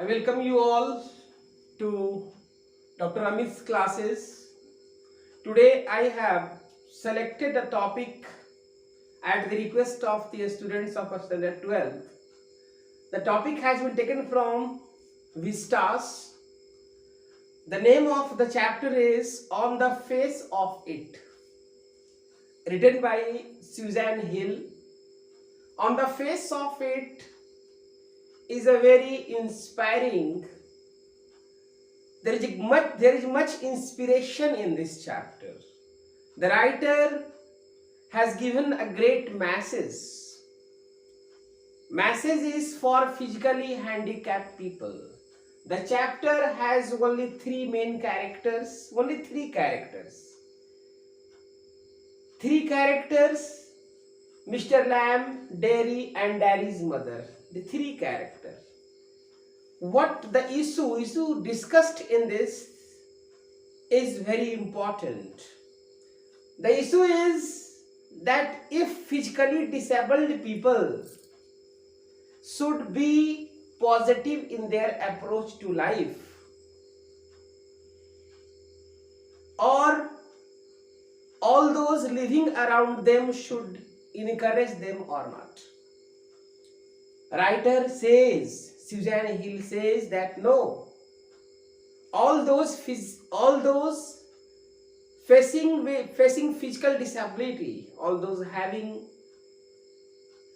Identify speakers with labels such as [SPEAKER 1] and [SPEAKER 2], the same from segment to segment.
[SPEAKER 1] I welcome you all to Dr. Amit's classes. Today I have selected a topic at the request of the students of standard 12. The topic has been taken from Vistas. The name of the chapter is On the Face of It, written by Susan Hill. On the Face of It is a very inspiring. There is much inspiration in this chapter. The writer has given a great message. Message is for physically handicapped people. The chapter has only three main characters, only three characters. Three characters, Mr. Lamb, Dairy and Dairy's mother. The three characters. What the issue discussed in this is very important. The issue is that if physically disabled people should be positive in their approach to life, or all those living around them should encourage them or not. Writer says, Susan Hill says that no, all those facing physical disability, all those having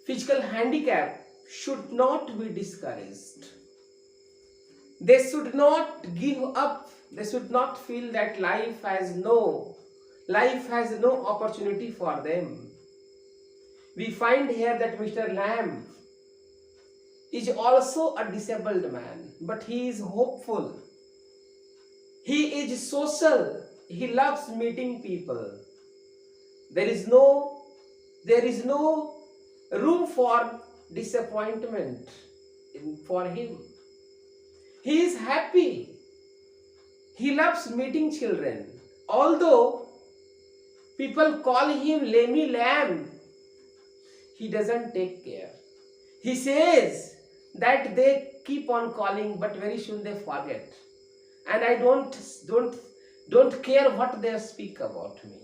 [SPEAKER 1] physical handicap should not be discouraged. They should not give up. They should not feel that life has no opportunity for them. We find here that Mr. Lamb is also a disabled man, but he is hopeful. He is social. He loves meeting people. There is no room for disappointment for him. He is happy. He loves meeting children. Although people call him Lemmy Lamb, he doesn't take care. He says that they keep on calling, but very soon they forget. And I don't care what they speak about me.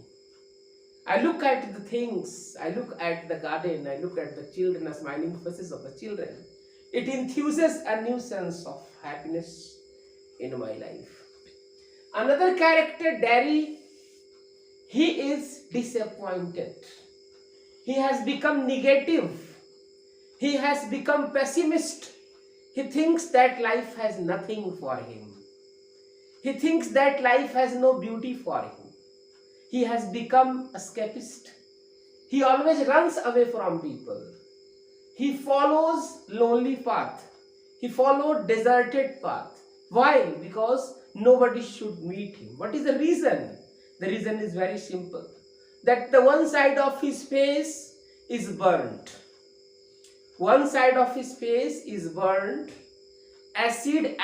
[SPEAKER 1] I look at the things, I look at the garden, I look at the children, the smiling faces of the children. It infuses a new sense of happiness in my life. Another character, Daddy, he is disappointed. He has become negative. He has become pessimist. He thinks that life has nothing for him. He thinks that life has no beauty for him. He has become escapist. He always runs away from people. He follows lonely path. He followed deserted path. Why? Because nobody should meet him. What is the reason? The reason is very simple. That the one side of his face is burnt. One side of his face is burnt. Acid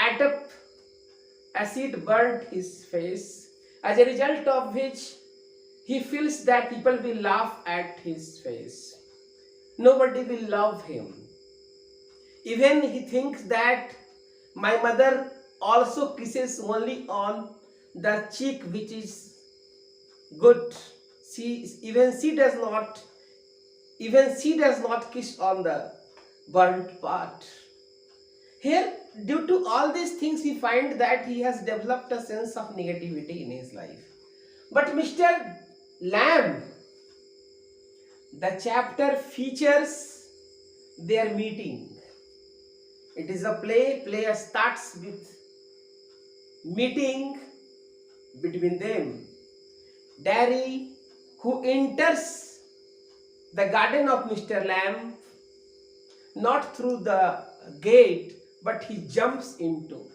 [SPEAKER 1] burnt his face, as a result of which he feels that people will laugh at his face. Nobody will love him. Even he thinks that my mother also kisses only on the cheek which is good. Even she does not kiss on the burnt part. Here, due to all these things, we find that he has developed a sense of negativity in his life. But Mr. Lamb, the chapter features their meeting. It is a play. Play starts with meeting between them. Dairy, who enters the garden of Mr. Lamb, not through the gate, but he jumps into.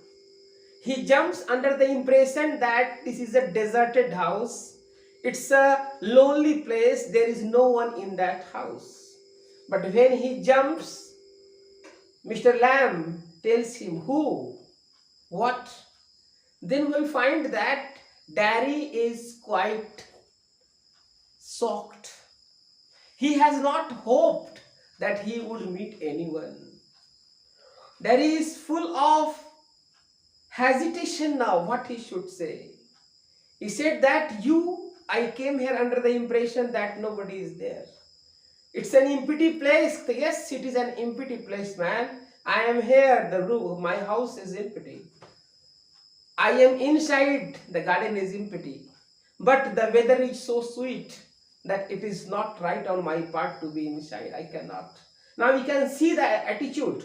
[SPEAKER 1] He jumps under the impression that this is a deserted house. It's a lonely place. There is no one in that house. But when he jumps, Mr. Lamb tells him who, what. Then we find that Daddy is quite shocked. He has not hoped that he would meet anyone. Daddy is full of hesitation now what he should say. He said that I came here under the impression that nobody is there. It's an empty place. Yes, it is an empty place, man. I am here, the room, my house is empty. I am inside, the garden is empty. But the weather is so sweet that it is not right on my part to be inside. I cannot. Now we can see the attitude.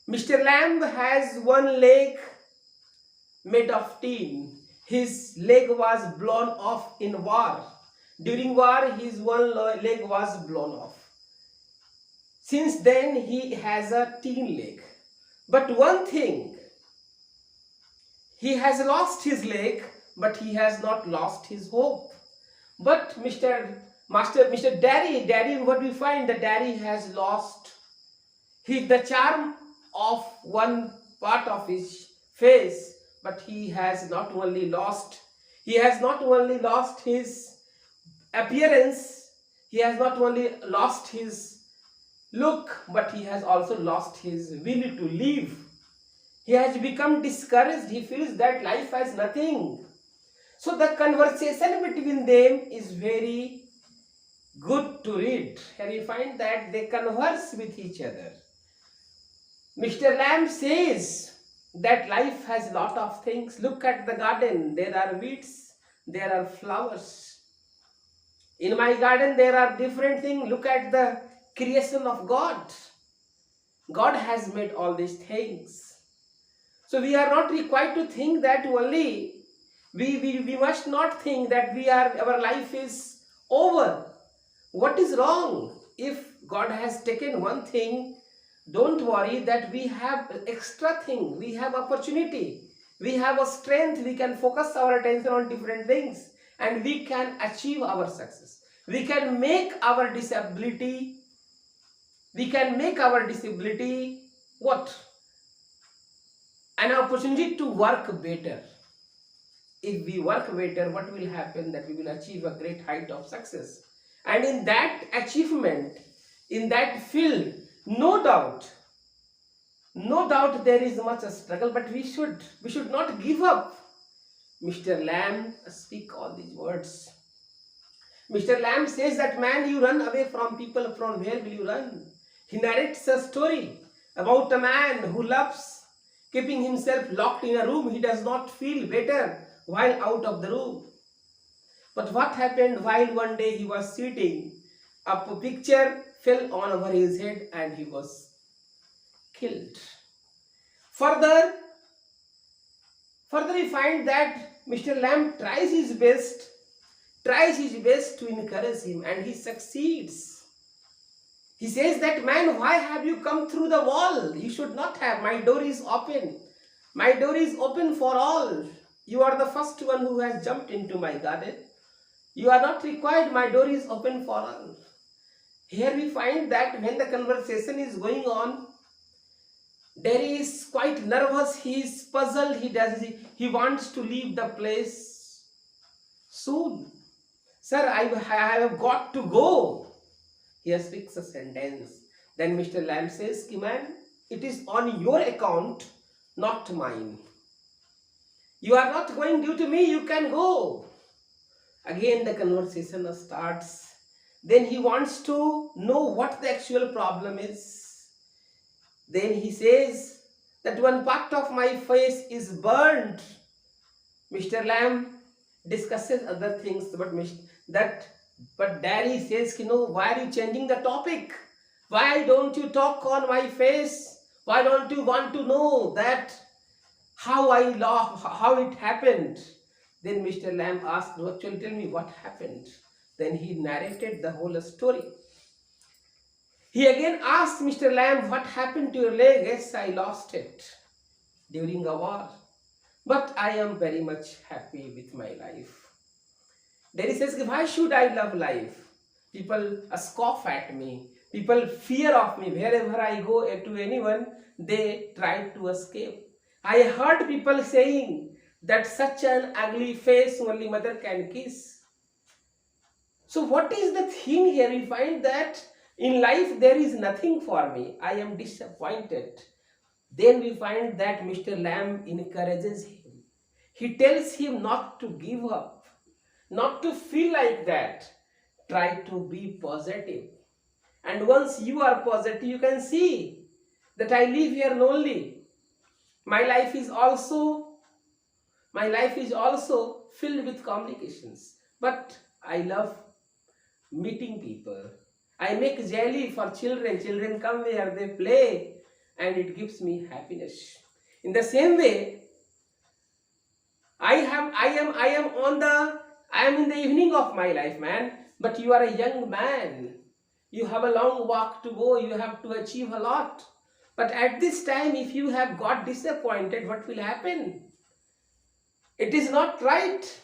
[SPEAKER 1] Mr. Lamb has one leg made of tin. His leg was blown off in war. During war, his one leg was blown off. Since then, he has a tin leg. But one thing, he has lost his leg, but he has not lost his hope. But Mr. Daddy, what we find, the Daddy has lost the charm of one part of his face, but he has not only lost his appearance, he has not only lost his look, but he has also lost his will to live. He has become discouraged. He feels that life has nothing. So the conversation between them is very good to read. And you find that they converse with each other. Mr. Lamb says that life has a lot of things. Look at the garden. There are weeds. There are flowers. In my garden, there are different things. Look at the creation of God. God has made all these things. So we are not required to think that only. We must not think that our life is over. What is wrong? If God has taken one thing, don't worry that we have extra thing. We have opportunity. We have a strength. We can focus our attention on different things and we can achieve our success. We can make our disability what? An opportunity to work better. If we work better, what will happen? That we will achieve a great height of success. And in that achievement, in that field, no doubt there is much struggle, but we should not give up. Mr. Lamb speak all these words. Mr. Lamb says that, man, you run away from people, from where will you run? He narrates a story about a man who loves keeping himself locked in a room. He does not feel better while out of the room. But what happened while one day he was sitting, a picture fell on over his head and he was killed. Further we find that Mr. Lamb tries his best to encourage him and he succeeds. He says that, man, why have you come through the wall? You should not have. My door is open. My door is open for all. You are the first one who has jumped into my garden. You are not required. My door is open for all. Here we find that when the conversation is going on, Daddy is quite nervous. He is puzzled. He wants to leave the place soon. Sir, I have got to go. He speaks a sentence. Then Mr. Lamb says, man, it is on your account, not mine. You are not going due to me. You can go. Again the conversation starts. Then he wants to know what the actual problem is. Then he says that one part of my face is burnt. Mr. Lamb discusses other things, but Daddy says, why are you changing the topic? Why don't you talk on my face? Why don't you want to know that how it happened? Then Mr. Lamb asked, actually tell me what happened. Then he narrated the whole story. He again asked Mr. Lamb, what happened to your leg? Yes, I lost it during a war. But I am very much happy with my life. Daddy says, why should I love life? People scoff at me. People fear of me. Wherever I go to anyone, they try to escape. I heard people saying that such an ugly face only mother can kiss. So what is the thing here? We find that in life there is nothing for me. I am disappointed. Then we find that Mr. Lamb encourages him. He tells him not to give up, not to feel like that. Try to be positive. And once you are positive, you can see that I live here lonely. My life is also my life is also filled with complications. But I love meeting people. I make jelly for children. Children come here, they play, and it gives me happiness. In the same way, I am in the evening of my life, man. But you are a young man. You have a long walk to go. You have to achieve a lot. But at this time, if you have got disappointed, what will happen? It is not right.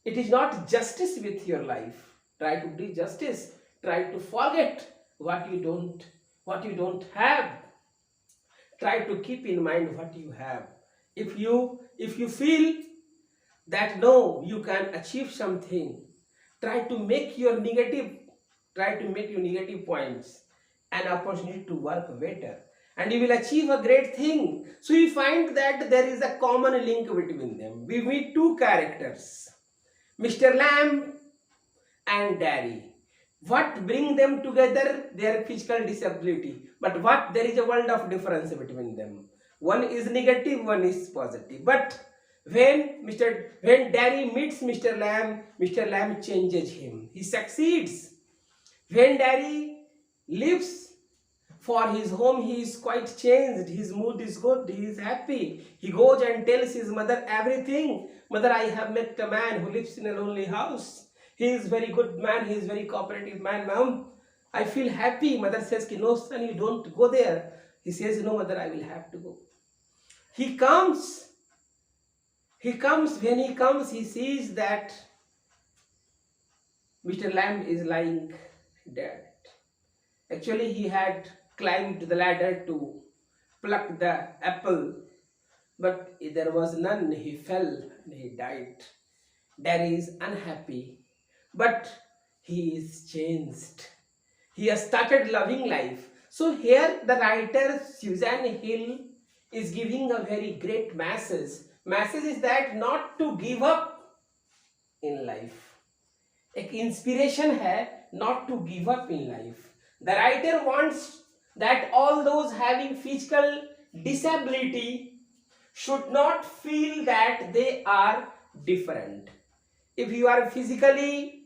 [SPEAKER 1] It is not justice with your life. Try to do justice. Try to forget what you don't have. Try to keep in mind what you have. If you feel that no, you can achieve something, try to make your negative points an opportunity to work better, and you will achieve a great thing. So we find that there is a common link between them. We meet two characters, Mr. Lamb and Daddy. What bring them together? Their physical disability. But what, there is a world of difference between them. One is negative, one is positive. But when Daddy meets Mr. Lamb changes him. He succeeds. When Daddy lives for his home, he is quite changed. His mood is good. He is happy. He goes and tells his mother everything. Mother, I have met a man who lives in a lonely house. He is very good man. He is very cooperative man, ma'am. I feel happy. Mother says, no son, you don't go there. He says, no mother, I will have to go. He comes. When he comes, he sees that Mr. Lamb is lying dead. Actually, he had climbed the ladder to pluck the apple, but there was none. He fell and he died. Daddy is unhappy, but he is changed. He has started loving life. So here the writer Susan Hill is giving a very great message. Message is that not to give up in life. एक inspiration है not to give up in life. The writer wants that all those having physical disability should not feel that they are different. If you are physically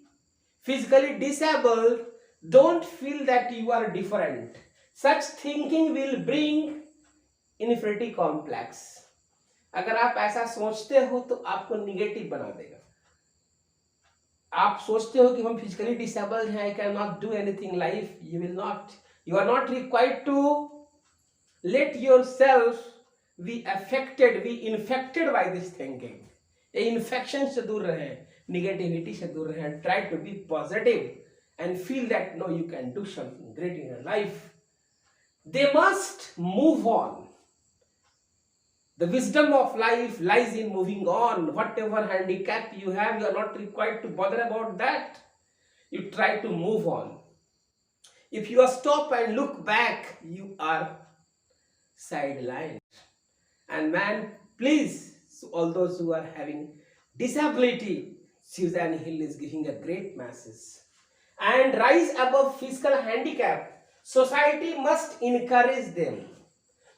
[SPEAKER 1] disabled, don't feel that you are different. Such thinking will bring inferiority complex. अगर आप ऐसा सोचते हो तो आपको negative बना देगा. आप सोचते हो कि हम फिजिकली डिसेबल्ड हैं, I can not do anything life, you are not required to let yourself be infected by this thinking. ये इन्फेक्शन से दूर रहें, निगेटिविटी से दूर रहें. Try to be positive and feel that no, you can do something great in your life. They must move on. The wisdom of life lies in moving on. Whatever handicap you have, you are not required to bother about that. You try to move on. If you stop and look back, you are sidelined. And man, please, so all those who are having disability, Susan Hill is giving a great message. And rise above physical handicap. Society must encourage them.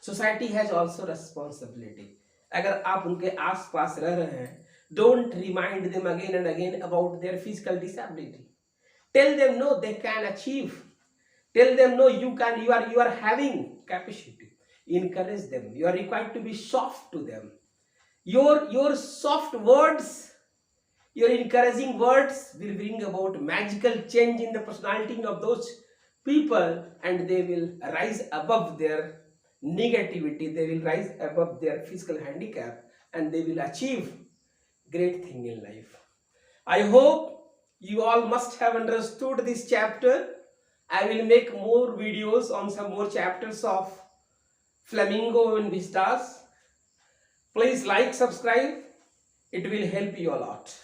[SPEAKER 1] Society has also responsibility. अगर आप उनके आस पास रह रहे हैं, don't remind them again and again about their physical disability. Tell them no, they can achieve. Tell them no, you are having capacity. Encourage them. You are required to be soft to them. Your soft words, your encouraging words will bring about magical change in the personality of those people, and they will rise above their negativity, they will rise above their physical handicap, and they will achieve great thing in life. I hope you all must have understood this chapter. I will make more videos on some more chapters of Flamingo and Vistas. Please like, subscribe. It will help you a lot.